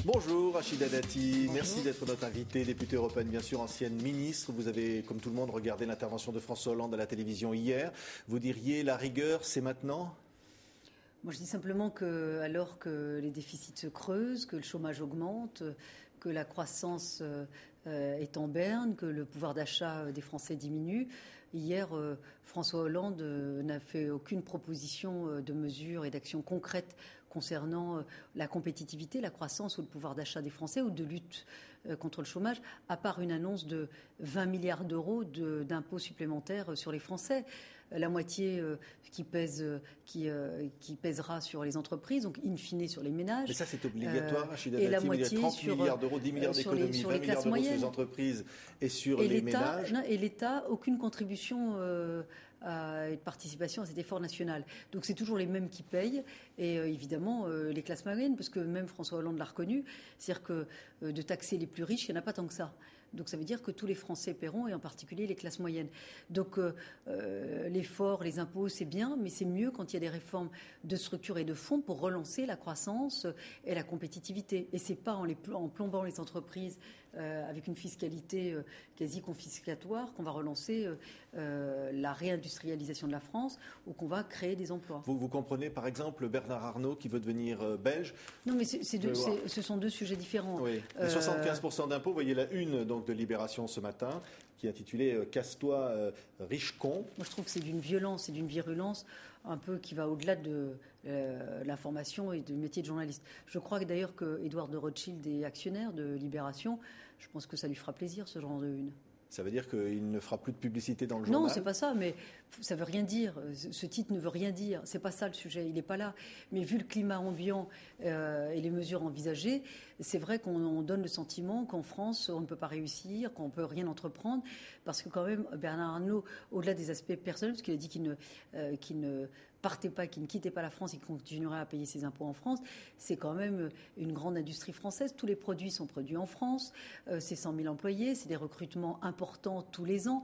Bonjour Rachida Dati, merci d'être notre invitée, députée européenne bien sûr, ancienne ministre. Vous avez, comme tout le monde, regardé l'intervention de François Hollande à la télévision hier. Vous diriez la rigueur, c'est maintenant ? Moi je dis simplement que alors que les déficits se creusent, que le chômage augmente, que la croissance est en berne, que le pouvoir d'achat des Français diminue, hier François Hollande n'a fait aucune proposition de mesures et d'actions concrètes concernant la compétitivité, la croissance ou le pouvoir d'achat des Français ou de lutte contre le chômage, à part une annonce de 20 milliards d'euros d'impôts supplémentaires sur les Français. La moitié qui pèsera sur les entreprises, donc in fine sur les ménages. Mais ça c'est obligatoire, Rachida et Dati, la moitié 30 sur, milliards d'euros, 10 milliards d'économies, 20 milliards d'euros sur les entreprises et sur les ménages. Et l'État, aucune contribution et de participation à cet effort national. Donc c'est toujours les mêmes qui payent et évidemment les classes moyennes, parce que même François Hollande l'a reconnu, c'est-à-dire que de taxer les plus riches, il n'y en a pas tant que ça. Donc ça veut dire que tous les Français paieront, et en particulier les classes moyennes. Donc l'effort, les impôts, c'est bien, mais c'est mieux quand il y a des réformes de structure et de fonds pour relancer la croissance et la compétitivité. Et c'est pas en plombant les entreprises avec une fiscalité quasi confiscatoire qu'on va relancer la réindustrialisation de la France ou qu'on va créer des emplois. Vous comprenez par exemple Bernard Arnault qui veut devenir belge. Non mais ce sont deux sujets différents. Oui. Les 75% d'impôts, vous voyez la une donc, de Libération ce matin qui est intitulée « Casse-toi, riche con ». Moi je trouve que c'est d'une violence et d'une virulence un peu qui va au-delà de l'information et du métier de journaliste. Je crois d'ailleurs que Édouard de Rothschild est actionnaire de Libération. Je pense que ça lui fera plaisir ce genre de une. Ça veut dire qu'il ne fera plus de publicité dans le journal ? Non, c'est pas ça, mais ça veut rien dire. Ce titre ne veut rien dire. C'est pas ça le sujet, il n'est pas là. Mais vu le climat ambiant et les mesures envisagées, c'est vrai qu'on donne le sentiment qu'en France, on ne peut pas réussir, qu'on ne peut rien entreprendre, parce que quand même, Bernard Arnault, au-delà des aspects personnels, parce qu'il a dit qu'il ne partait pas, qu'il ne quittait pas la France et qu'il continuerait à payer ses impôts en France, c'est quand même une grande industrie française. Tous les produits sont produits en France, c'est 100 000 employés, c'est des recrutements importants tous les ans.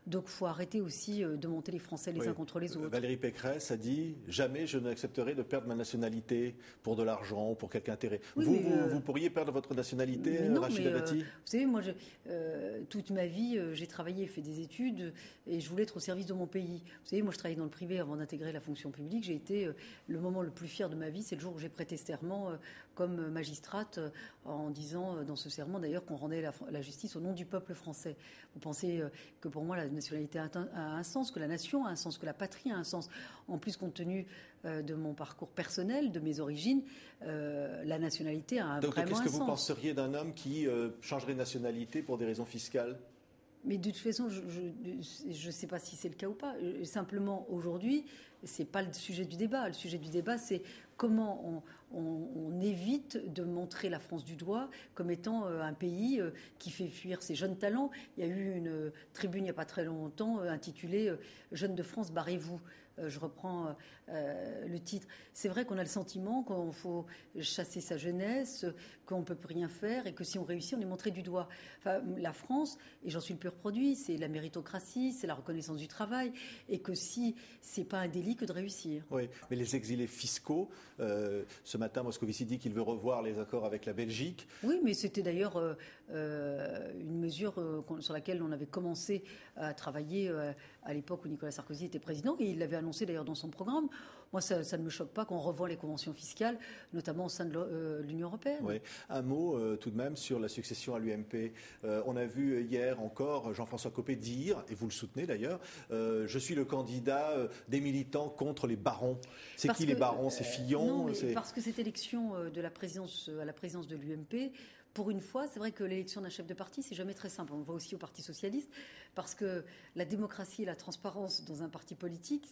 Donc il faut arrêter aussi de monter les Français les uns contre les autres. Valérie Pécresse a dit « Jamais je n'accepterai de perdre ma nationalité pour de l'argent ou pour quelque intérêt oui, ». Vous pourriez perdre votre nationalité, Rachida Dati ? Vous savez, moi, toute ma vie, j'ai travaillé, fait des études et je voulais être au service de mon pays. Vous savez, moi je travaillais dans le privé avant d'intégrer la fonction publique. J'ai été le moment le plus fier de ma vie, c'est le jour où j'ai prêté serment comme magistrate en disant dans ce serment d'ailleurs qu'on rendait la justice au nom du peuple français. Vous pensez que pour moi la nationalité a un sens, que la nation a un sens, que la patrie a un sens. En plus, compte tenu de mon parcours personnel, de mes origines, la nationalité a vraiment un sens. Donc qu'est-ce que vous penseriez d'un homme qui changerait de nationalité pour des raisons fiscales ? Mais de toute façon, je ne sais pas si c'est le cas ou pas. Simplement, aujourd'hui, ce n'est pas le sujet du débat. Le sujet du débat, c'est comment on évite de montrer la France du doigt comme étant un pays qui fait fuir ses jeunes talents. Il y a eu une tribune il n'y a pas très longtemps intitulée « Jeunes de France, barrez-vous ». Je reprends le titre. C'est vrai qu'on a le sentiment qu'il faut chasser sa jeunesse, qu'on ne peut plus rien faire et que si on réussit, on est montré du doigt. Enfin, la France, et j'en suis le pur produit, c'est la méritocratie, c'est la reconnaissance du travail et que si c'est pas un délit que de réussir. Oui, mais les exilés fiscaux, ce matin, Moscovici dit qu'il veut revoir les accords avec la Belgique. Oui, mais c'était d'ailleurs une mesure sur laquelle on avait commencé à travailler à l'époque où Nicolas Sarkozy était président et il l'avait annoncé d'ailleurs dans son programme. Moi, ça ne me choque pas qu'on revoie les conventions fiscales, notamment au sein de l'Union européenne. Oui. Un mot tout de même sur la succession à l'UMP. On a vu hier encore Jean-François Copé dire, et vous le soutenez d'ailleurs, je suis le candidat des militants contre les barons. C'est qui les barons ? C'est Fillon ? Non, parce que cette élection à la présidence de l'UMP, pour une fois, c'est vrai que l'élection d'un chef de parti, c'est jamais très simple. On le voit aussi au Parti socialiste, parce que la démocratie et la transparence dans un parti politique,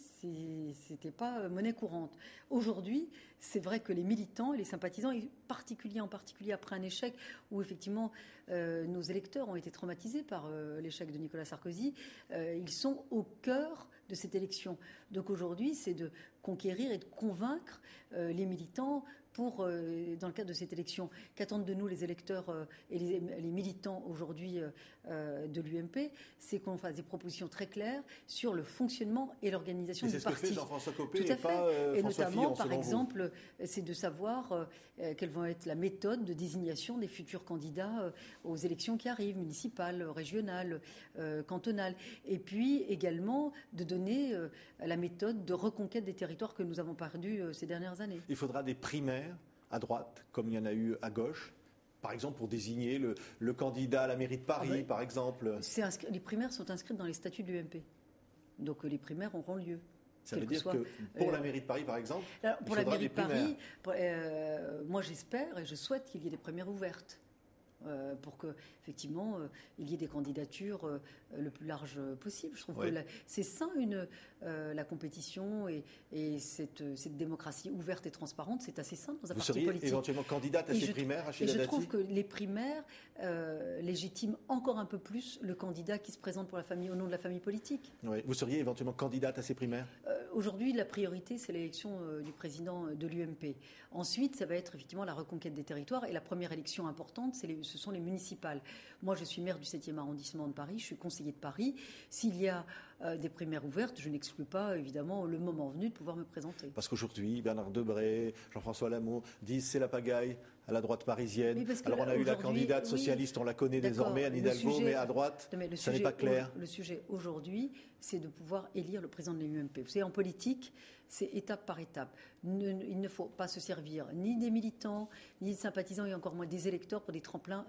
c'était pas monnaie courante. Aujourd'hui, c'est vrai que les militants et les sympathisants, et en particulier après un échec où effectivement nos électeurs ont été traumatisés par l'échec de Nicolas Sarkozy, ils sont au cœur de cette élection. Donc aujourd'hui, c'est de conquérir et de convaincre les militants dans le cadre de cette élection. Qu'attendent de nous les électeurs et les militants aujourd'hui de l'UMP, c'est qu'on fasse des propositions très claires sur le fonctionnement et l'organisation du parti. C'est ce que fait Jean-François Copé et pas et François notamment, Fillon, par exemple, c'est de savoir quelle va être la méthode de désignation des futurs candidats aux élections qui arrivent, municipales, régionales, cantonales. Et puis également de donner la méthode de reconquête des territoires que nous avons perdus ces dernières années. Il faudra des primaires à droite, comme il y en a eu à gauche, par exemple pour désigner le candidat à la mairie de Paris, par exemple. Les primaires sont inscrites dans les statuts de l'UMP. Donc les primaires auront lieu. Ça veut dire que pour la mairie de Paris, par exemple, pour la mairie de Paris, moi j'espère et je souhaite qu'il y ait des primaires ouvertes. Pour qu'effectivement il y ait des candidatures le plus large possible. Je trouve que c'est sain la compétition et cette démocratie ouverte et transparente, c'est assez sain dans un parti politique. Vous seriez éventuellement candidate à ces primaires, Rachida Dati ? Je trouve que les primaires légitiment encore un peu plus le candidat qui se présente pour la famille, au nom de la famille politique. Oui. Vous seriez éventuellement candidate à ces primaires ? Aujourd'hui, la priorité, c'est l'élection du président de l'UMP. Ensuite, ça va être effectivement la reconquête des territoires. Et la première élection importante, ce sont les municipales. Moi, je suis maire du 7e arrondissement de Paris, je suis conseiller de Paris. S'il y a des primaires ouvertes, je n'exclus pas, évidemment, le moment venu de pouvoir me présenter. Parce qu'aujourd'hui, Bernard Debré, Jean-François Lamour disent c'est la pagaille à la droite parisienne. Alors on a eu la candidate socialiste, on la connaît désormais, Anne Hidalgo, mais à droite, ça n'est pas clair. Le sujet aujourd'hui, c'est de pouvoir élire le président de l'UMP. Vous savez, en politique, c'est étape par étape. Il ne faut pas se servir ni des militants, ni des sympathisants, et encore moins des électeurs pour des tremplins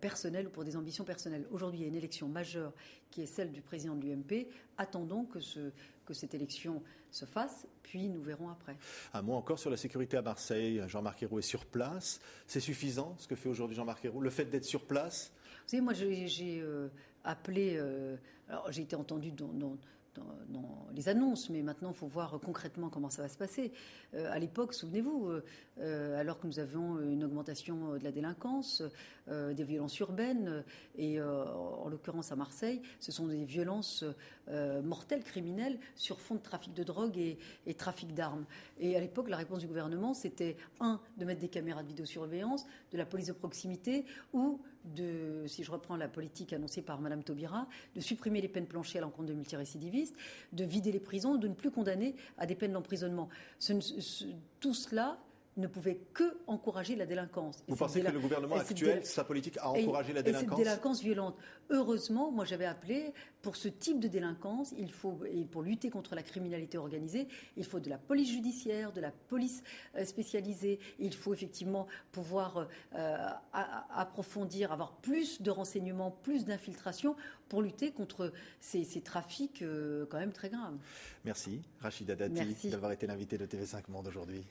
personnels ou pour des ambitions personnelles. Aujourd'hui, il y a une élection majeure qui est celle du président de l'UMP. Attendons que cette élection se fasse, puis nous verrons après. Un mot encore sur la sécurité à Marseille. Jean-Marc Ayrault est sur place. C'est suffisant ce que fait aujourd'hui Jean-Marc Ayrault, le fait d'être sur place ? Vous savez, moi j'ai appelé, alors j'ai été entendu dans les annonces, mais maintenant il faut voir concrètement comment ça va se passer. À l'époque, souvenez-vous, alors que nous avions une augmentation de la délinquance, des violences urbaines, et en l'occurrence à Marseille, ce sont des violences mortelles, criminelles, sur fond de trafic de drogue et trafic d'armes. Et à l'époque, la réponse du gouvernement, c'était de mettre des caméras de vidéosurveillance, de la police de proximité, ou si je reprends la politique annoncée par Mme Taubira, de supprimer les peines planchées à l'encontre de multirécidivistes, de vider les prisons, de ne plus condamner à des peines d'emprisonnement. Tout cela ne pouvait que encourager la délinquance. Vous pensez que le gouvernement actuel, sa politique, a encouragé la délinquance ? Et cette délinquance violente. Heureusement, moi j'avais appelé, pour ce type de délinquance, et pour lutter contre la criminalité organisée, il faut de la police judiciaire, de la police spécialisée. Il faut effectivement pouvoir approfondir, avoir plus de renseignements, plus d'infiltration pour lutter contre ces trafics quand même très graves. Merci Rachida Dati d'avoir été l'invitée de TV5 Monde aujourd'hui.